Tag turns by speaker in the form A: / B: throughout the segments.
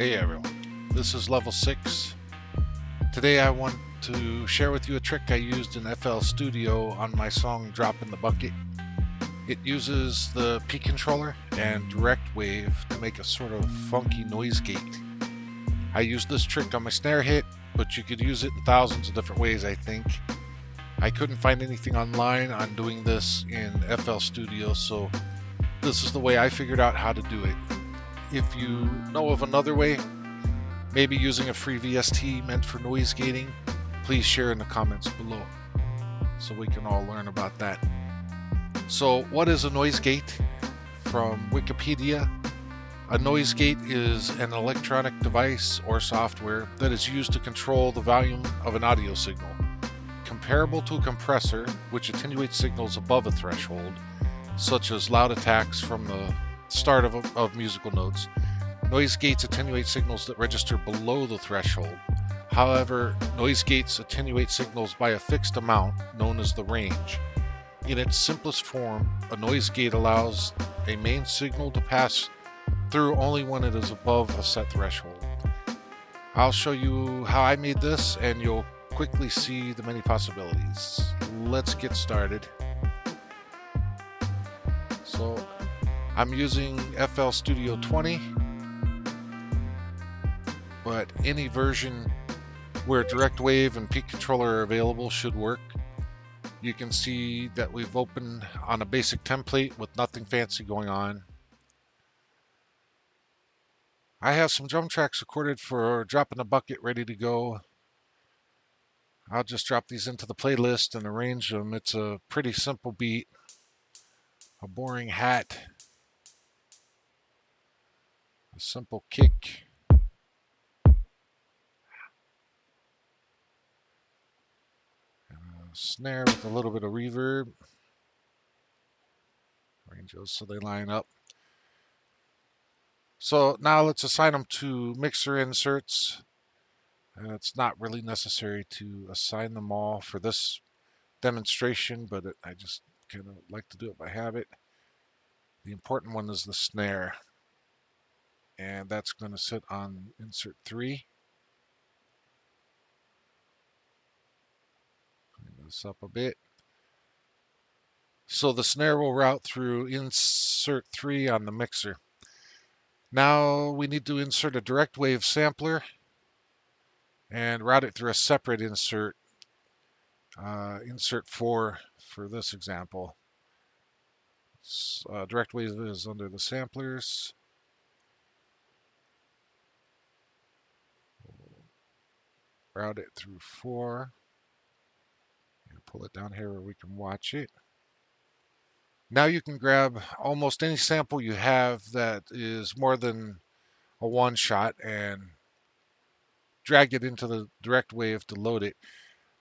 A: Hey everyone, this is level 6. Today I want to share with you a trick I used in FL Studio on my song Drop in the Bucket. It uses the P controller and DirectWave to make a sort of funky noise gate. I used this trick on my snare hit, but you could use it in thousands of different ways, I think. I couldn't find anything online on doing this in FL Studio, so this is the way I figured out how to do it. If you know of another way, maybe using a free VST meant for noise gating, please share in the comments below so we can all learn about that. So what is a noise gate? From Wikipedia, a noise gate is an electronic device or software that is used to control the volume of an audio signal. Comparable to a compressor, which attenuates signals above a threshold, such as loud attacks from the start of musical notes. Noise gates attenuate signals that register below the threshold. However, noise gates attenuate signals by a fixed amount, known as the range. In its simplest form, a noise gate allows a main signal to pass through only when it is above a set threshold. I'll show you how I made this, and you'll quickly see the many possibilities. Let's get started. So, I'm using FL Studio 20, but any version where DirectWave and P controller are available should work. You can see that we've opened on a basic template with nothing fancy going on. I have some drum tracks recorded for Drop in the Bucket ready to go. I'll just drop these into the playlist and arrange them. It's a pretty simple beat, a boring hat, a simple kick, a snare with a little bit of reverb. Arrange those so they line up. So now let's assign them to mixer inserts. It's not really necessary to assign them all for this demonstration, but I just kind of like to do it by habit. The important one is the snare, and that's going to sit on insert 3. Clean this up a bit. So the snare will route through insert 3 on the mixer. Now we need to insert a DirectWave Sampler and route it through a separate insert, insert 4 for this example. DirectWave is under the samplers. Route it through 4. And pull it down here where we can watch it. Now you can grab almost any sample you have that is more than a one shot and drag it into the DirectWave to load it.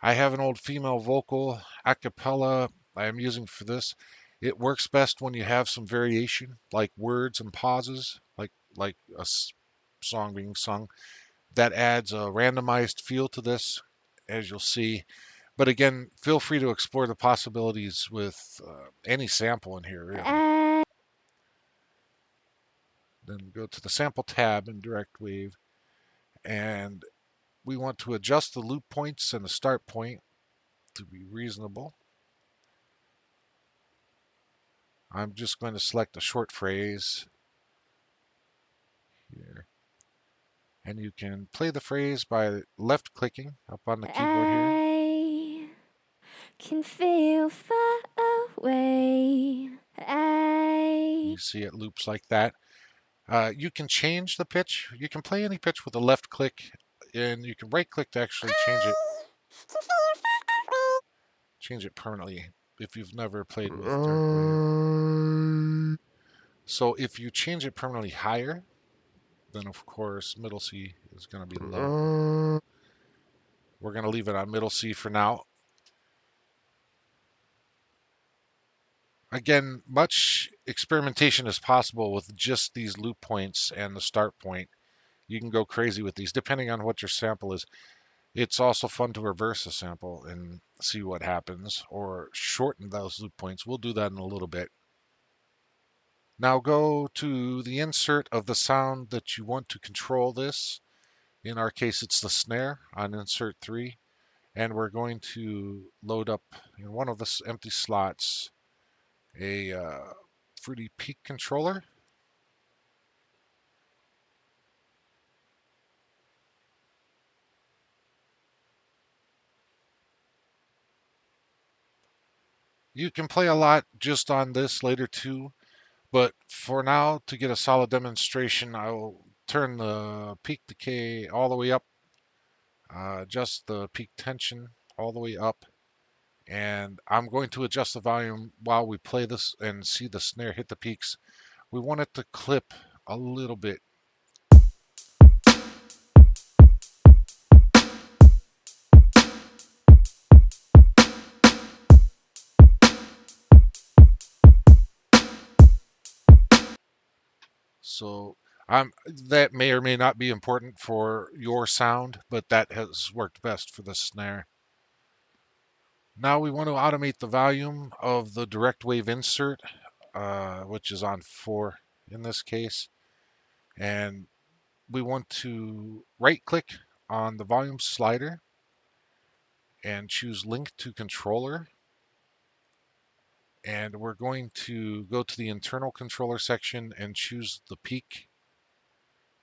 A: I have an old female vocal a cappella I am using for this. It works best when you have some variation, like words and pauses, like a song being sung. That adds a randomized feel to this, as you'll see. But again, feel free to explore the possibilities with any sample in here, really. Then go to the sample tab in DirectWave, and we want to adjust the loop points and the start point to be reasonable. I'm just going to select a short phrase here. And you can play the phrase by left clicking up on the keyboard here.
B: I can feel far away.
A: You see it loops like that. You can change the pitch. You can play any pitch with a left click, and you can right click to actually change it permanently if you've never played with DirectWave. So if you change it permanently higher, then of course middle C is going to be low. We're going to leave it on middle C for now. Again, much experimentation is possible with just these loop points and the start point. You can go crazy with these depending on what your sample is. It's also fun to reverse a sample and see what happens, or shorten those loop points. We'll do that in a little bit. Now go to the insert of the sound that you want to control this. In our case, it's the snare on insert 3. And we're going to load up in one of the empty slots a Fruity Peak controller. You can play a lot just on this later too, but for now, to get a solid demonstration, I will turn the peak decay all the way up, adjust the peak tension all the way up, and I'm going to adjust the volume while we play this and see the snare hit the peaks. We want it to clip a little bit. So that may or may not be important for your sound, but that has worked best for the snare. Now we want to automate the volume of the DirectWave insert, which is on 4 in this case. And we want to right click on the volume slider and choose link to controller. And we're going to go to the internal controller section and choose the peak.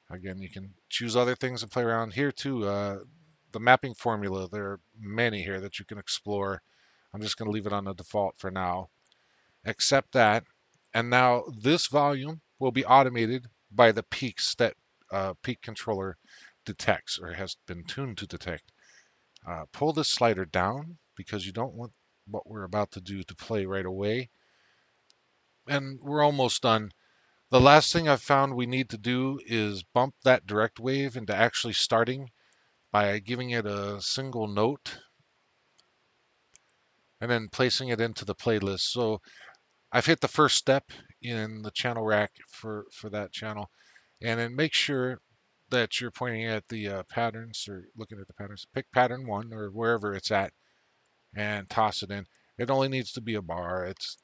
A: Again, you can choose other things and play around here too. The mapping formula, there are many here that you can explore. I'm just going to leave it on the default for now. Accept that. And now this volume will be automated by the peaks that peak controller detects or has been tuned to detect. Pull this slider down because you don't want what we're about to do to play right away. And we're almost done. The last thing I've found we need to do is bump that direct wave into actually starting by giving it a single note and then placing it into the playlist. So I've hit the first step in the channel rack for that channel. And then make sure that you're pointing at the patterns or looking at the patterns. Pick pattern 1 or wherever it's at and toss it in. It only needs to be a bar. It's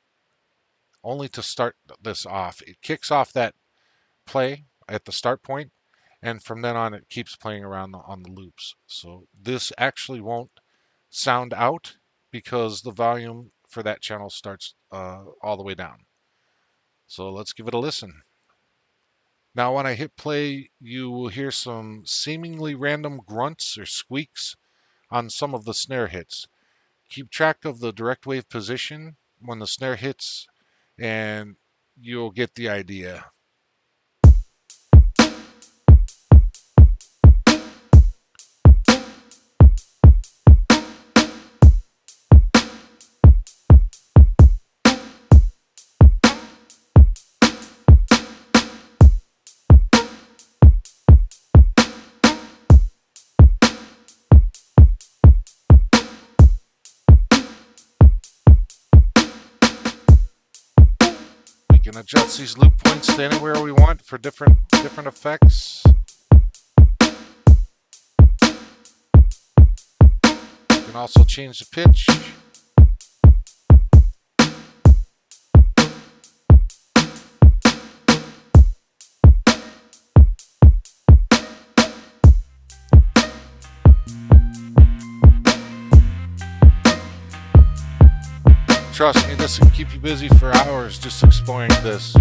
A: only to start this off. It kicks off that play at the start point, and from then on it keeps playing around on the loops. So this actually won't sound out because the volume for that channel starts all the way down. So let's give it a listen. Now when I hit play, you will hear some seemingly random grunts or squeaks on some of the snare hits. Keep track of the direct wave position when the snare hits and you'll get the idea. We can adjust these loop points to anywhere we want for different effects. You can also change the pitch. Trust me, this can keep you busy for hours just exploring this.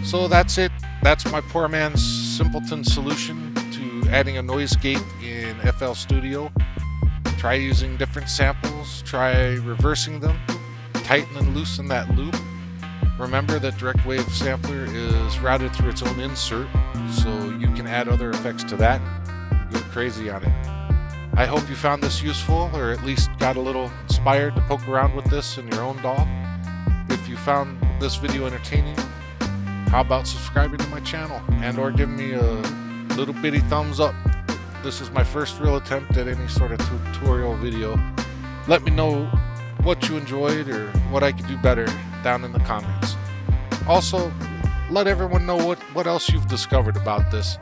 A: So that's it. That's my poor man's simpleton solution to adding a noise gate in FL Studio. Try using different samples, try reversing them, tighten and loosen that loop. Remember that DirectWave Sampler is routed through its own insert, so you can add other effects to that. Go crazy on it. I hope you found this useful, or at least got a little inspired to poke around with this in your own DAW. If you found this video entertaining, how about subscribing to my channel and or giving me a little bitty thumbs up. This is my first real attempt at any sort of tutorial video. Let me know what you enjoyed or what I could do better down in the comments. Also, let everyone know what else you've discovered about this.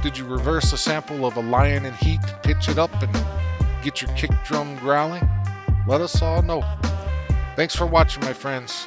A: Did you reverse a sample of a lion in heat, pitch it up, and get your kick drum growling? Let us all know. Thanks for watching, my friends.